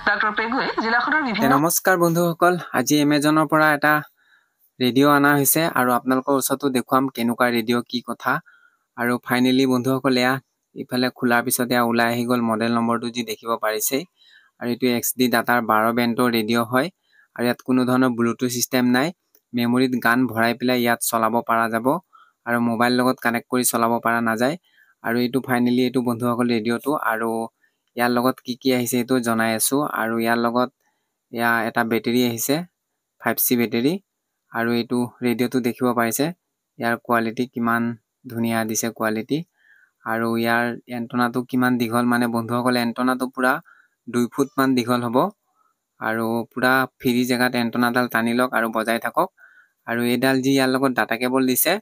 Doctor পেগুৱে জিলাখনৰ বিভিন্ন নমস্কাৰ বন্ধুসকল আজি এমেজনৰ পৰা এটা ৰেডিঅ' আনা হৈছে আৰু আপোনালোকৰ ওচৰতো দেখুৱাম কেনেকুৱা ৰেডিঅ' কি কথা আৰু ফাইনেলি বন্ধুসকল এয়া ইফালে খোলাৰ পিছত এয়া ওলাই আহি গ'ল মডেল নম্বৰটো যি দেখিব পাৰিছে আৰু এইটো XD ডাটাৰ 12 বেণ্ডৰ ৰেডিঅ' হয় আৰু ইয়াত কোনো ধৰণৰ ব্লুটুথ সিস্টেম নাই মেমৰিত গান ভৰাই পেলাই ইয়াত চলাব পৰা যাব আৰু মোবাইল লগত কানেক্ট কৰি চলাব পৰা নাযায় আৰু এইটো ফাইনেলি এইটো বন্ধুসকল ৰেডিঅ'টো আৰু ইয়াৰ লগত কি আহিছে এটো জনাই আছো আৰু ইয়াৰ লগত ইয়া এটা বেটাৰী আহিছে 5C বেটাৰী আৰু এইটো ৰেডিঅ'টো দেখিব পাৰিছে ইয়াৰ কোৱালিটি কিমান ধুনিয়া দিছে কোৱালিটি আৰু ইয়াৰ এন্টেনাটো কিমান দীঘল মানে বন্ধুসকল এন্টেনাটো পুৰা 2 ফুট মান দীঘল হ'ব আৰু পুৰা ফ্ৰী জায়গাত এন্টেনাডাল টানি লওক আৰু বজাই থাকক আৰু এডাল যি ইয়াৰ লগত ডাটা কেবল দিছে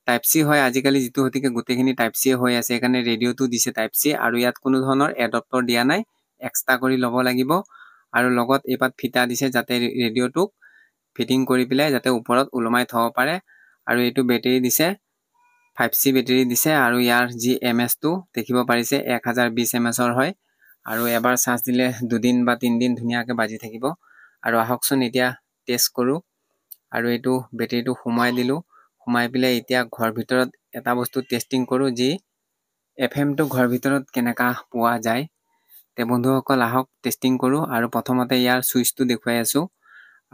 টাইপ C হয় আজিকালি যেটো হতিকে গুটেখিনি টাইপ C হৈ আছে এখানে ৰেডিঅ'টো দিছে টাইপ C আৰু ইয়াত কোনো ধৰণৰ এডাপ্টাৰ দিয়া নাই এক্সট্ৰা কৰি ল'ব লাগিব আৰু লগত এপাত ফিটা দিছে যাতে ৰেডিঅ'টো ফিটিং কৰি পেলাই যাতে ওপৰত উলমাই থব পাৰে আৰু এইটো বেটাৰী দিছে 5C বেটাৰী দিছে আৰু ইয়াৰ যি MS টো দেখিব পাৰিছে 1020 MS ৰ হয় আৰু এবাৰ চাৰ্জ দিলে 2 দিন বা 3 দিন ধুনিয়াকে বাজি থাকিব আৰু আহকচোন এতিয়া টেষ্ট কৰো আৰু এইটো বেটাৰীটো সোমাই দিলো সোমাই পেলাই এতিয়া ঘৰ ভিতৰত এটা বস্তু টেষ্টিং কৰো যি FM টো ঘৰ ভিতৰত কেনেকা পোৱা যায় তে বন্ধুসকল আহক টেষ্টিং কৰো আৰু প্ৰথমতে ইয়াৰ সুইচটো দেখুৱাই আছো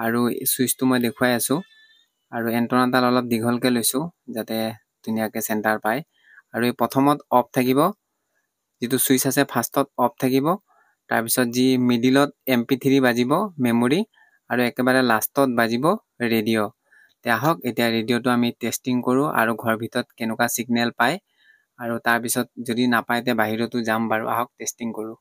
আৰু সুইচটো মই দেখুৱাই আছো আৰু এন্টেনাডাল অলপ দীঘলকে লৈছো যাতে ধুনিয়াকে সেন্টাৰ পায় আৰু এই প্ৰথমত অফ থাকিব যেটো সুইচ আছে ফাৰ্ষ্টত অফ থাকিব তাৰ পিছত যি মিডিলত MP3 বাজিব মেমৰি আৰু একেবাৰে লাষ্টত বাজিব ৰেডিঅ' তে আহক এতিয়া ৰেডিঅ'টো আমি টেষ্টিং কৰো আৰু ঘৰ ভিতৰত কেনেকুৱা সিগনেল পায় আৰু তাৰ পিছত যদি নাপায় তে বাহিৰতো যাম বাৰু আহক টেষ্টিং কৰো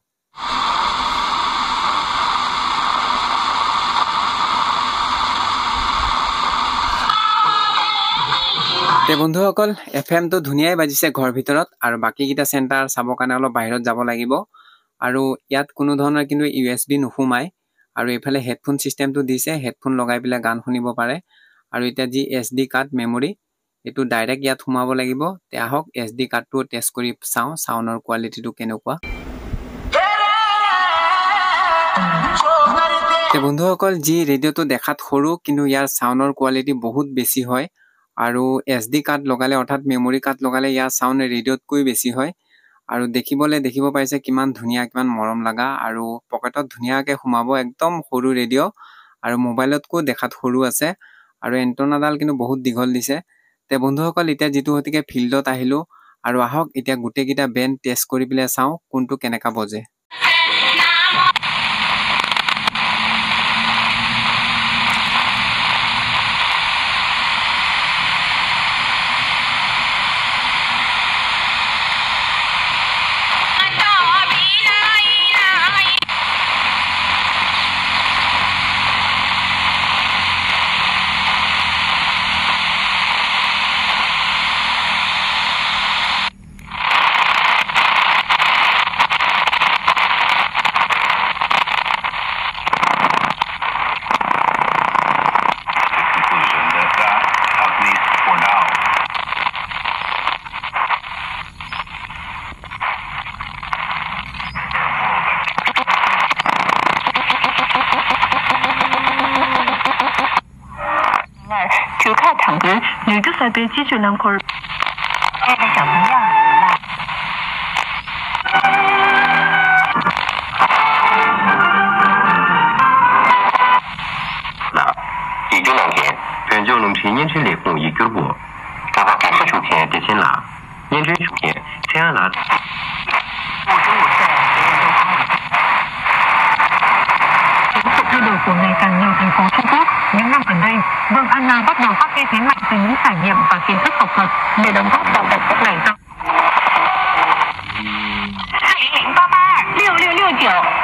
তে বন্ধুসকল FM তো ধুনিয়াই বাজিছে ঘৰ ভিতৰত আৰু বাকি কিটা সেন্টাৰ চাব কাৰণে অলপ বাহিৰত যাব লাগিব আৰু ইয়াত কোনো ধৰণৰ কিন্তু USB নুহুমাই আৰু এফালে হেডফোন সিস্টেমটো দিছে হেডফোন লগাই পেলাই গান শুনিব পাৰে আৰু এটা যি SD কাৰ্ড মেমৰি এটো ডাইৰেক্ট ইয়াত সোমাব লাগিব তে আহক SD কাৰ্ডটো টেষ্ট কৰি চাও সাউন্ডৰ কোৱালিটিটো কেনেকুৱা তে বন্ধুসকল যি ৰেডিঅ'টো দেখাত সৰু কিন্তু ইয়াৰ সাউন্ডৰ কোৱালিটি বহুত বেছি হয় আৰু SD কাৰ্ড লগালে অৰ্থাৎ মেমৰি কাৰ্ড লগালে ইয়াৰ সাউন্ড ৰেডিঅ'তকৈ বেছি হয় আৰু দেখিব পাইছে কিমান ধুনিয়া কিমান মৰম লাগা আৰু পকেটত ধুনিয়াকে সোমাব একদম সৰু ৰেডিঅ' আৰু মোবাইলতকো দেখাত সৰু আছে আৰু এন্টেনাডাল কিন্তু বহুত দীঘল দিছে তে বন্ধুসকল এতিয়া যেটো হতিকে ফিল্ডত আহিলো আৰু আহক এতিয়া গুটেকিটা বেণ্ড টেষ্ট কৰি পেলাই চাও কোনটো কেনেকা বজে女主赛被记住两块。小朋友来。那记住两天，全球农村年轻猎户一个过，干嘛干事出钱得钱拿，年轻出钱钱拿。Thay đổi của ngày càng nhiều thành phố Trung Quốc, những năm gần đây, Vương Anna bắt đầu phát huy thế mạnh từ những trải nghiệm và kiến thức học thuật để đóng góp vào đất nước này. 008266669。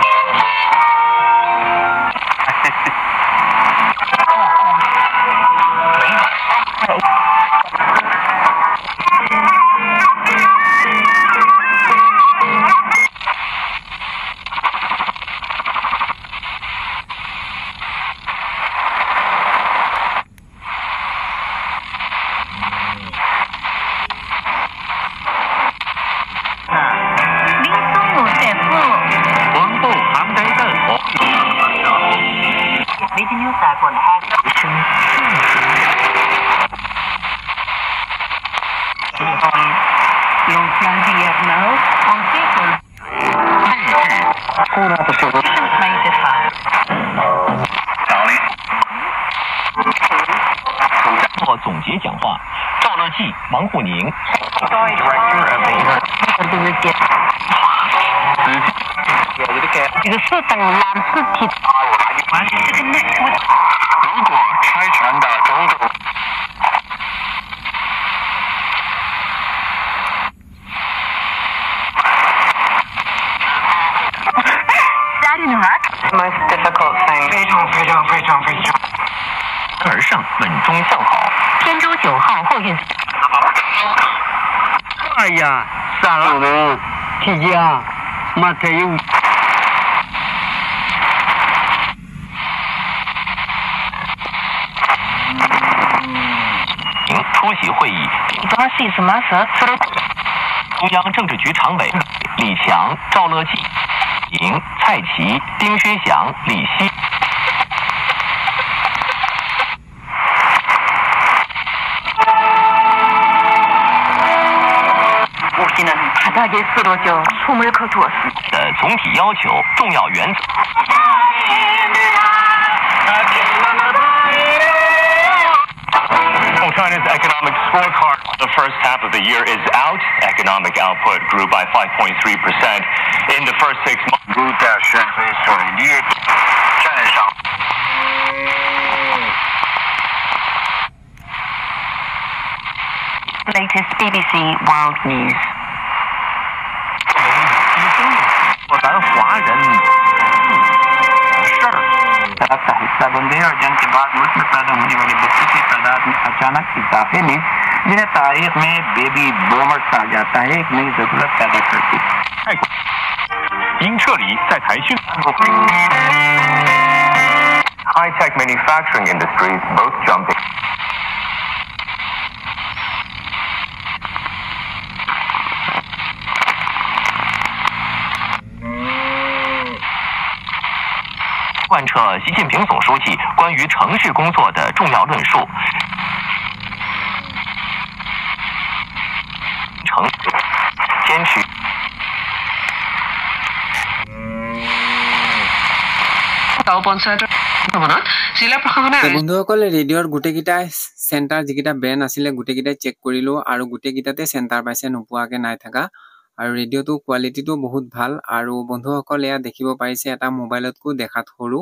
one activation. Yung plan yet now on people. May define. 做总结讲话，赵乐际、王沪宁。这个是等蓝是铁。如果开船的中共。Most difficult thing. 非常。而上，稳中向好。天舟9号货运。哎呀，算了，提家，没太有。出席会议。Darcy 什么事？中央政治局常委李强、赵乐际、蔡奇、丁薛祥、李希。 바닥에 쓰러져 숨을 거두었습니다. 的总体要求、重要原则。 China's economic scorecard for the first half of the year is out. Economic output grew by 5.3% in the first 6 months. Latest BBC World News. 咱华人事儿。 तरफ का हिस्सा बन गए और जंग के बाद मुल्क में पैदा होने वाले बच्चों की तादाद में अचानक इजाफे ने जिन्हें तारीख में बेबी बूमर्स कहा जाता है एक नई जरूरत पैदा करती है 因撤离在台训。 High-tech manufacturing industries both jumping. 贯彻习近平总书记关于城市工作的重要论述，坚持。 বন্ধুসকলে ৰেডিঅ'ৰ গোটেইকেইটা চেণ্টাৰ যিকেইটা বেন আছিলে গোটেইকেইটাই চেক কৰিলো আৰু গোটেইকেইটাতে চেণ্টাৰ পাইছে নোপোৱাকে নাই থকা আৰু ৰেডিঅ'টো কোৱালিটিটো বহুত ভাল আৰু বন্ধুসকল এয়া দেখিব পাৰিছে এটা মোবাইলতকো দেখাত সৰু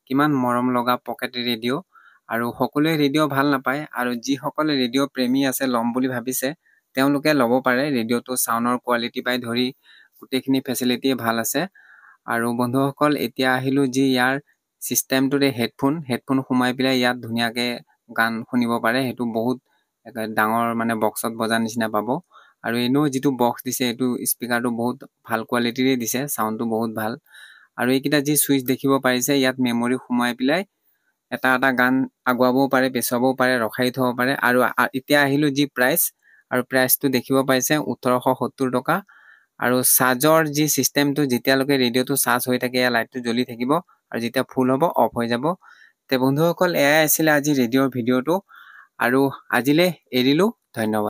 কিমান মৰম লগা পকেট ৰেডিঅ' আৰু সকলোৱে ৰেডিঅ' ভাল নাপায় আৰু যিসকলে ৰেডিঅ' প্ৰেমী আছে ল'ম বুলি ভাবিছে তেওঁলোকে ল'ব পাৰে ৰেডিঅ'টো সাউণ্ডৰ কোৱালিটি পাই ধৰি গোটেইখিনি ফেচিলিটি ভাল আছে আৰু বন্ধুসকল এতিয়া আহিলো যি ইয়াৰ সিস্টেমটোৰে হেডফোন সোমাই পেলাই ইয়াত ধুনিয়াকে গান শুনিব পাৰে হেতু বহুত ডাঙৰ মানে বক্সত বজাৰ নিচিনা পাব আৰু এনো যেটো বক্স দিছে এটো স্পিকাৰটো বহুত ভাল কোৱালিটিৰে দিছে সাউণ্ডটো বহুত ভাল আৰু এইকিটা যি সুইচ দেখিব পাৰিছে ইয়াত মেমৰি সোমাই পেলাই এটা গান আগুৱাবও পাৰে পেছাবও পাৰে ৰখাই থব পাৰে আৰু এতিয়া আহিলো যি প্ৰাইস আৰু প্ৰাইসটো দেখিব পাইছে 1870 টকা আৰু চাৰ্জৰ যি সিস্টেমটো যেতিয়ালৈকে ৰেডিঅ'টো চাৰ্জ হৈ থাকে या লাইটটো জ্বলি থাকিব আৰু যেতিয়া ফুল হ'ব অফ হৈ যাব তে বন্ধুসকল এয়াই আছিল আজি ৰেডিঅ'ৰ ভিডিঅ'টো আৰু আজিলে এৰিলো ধন্যবাদ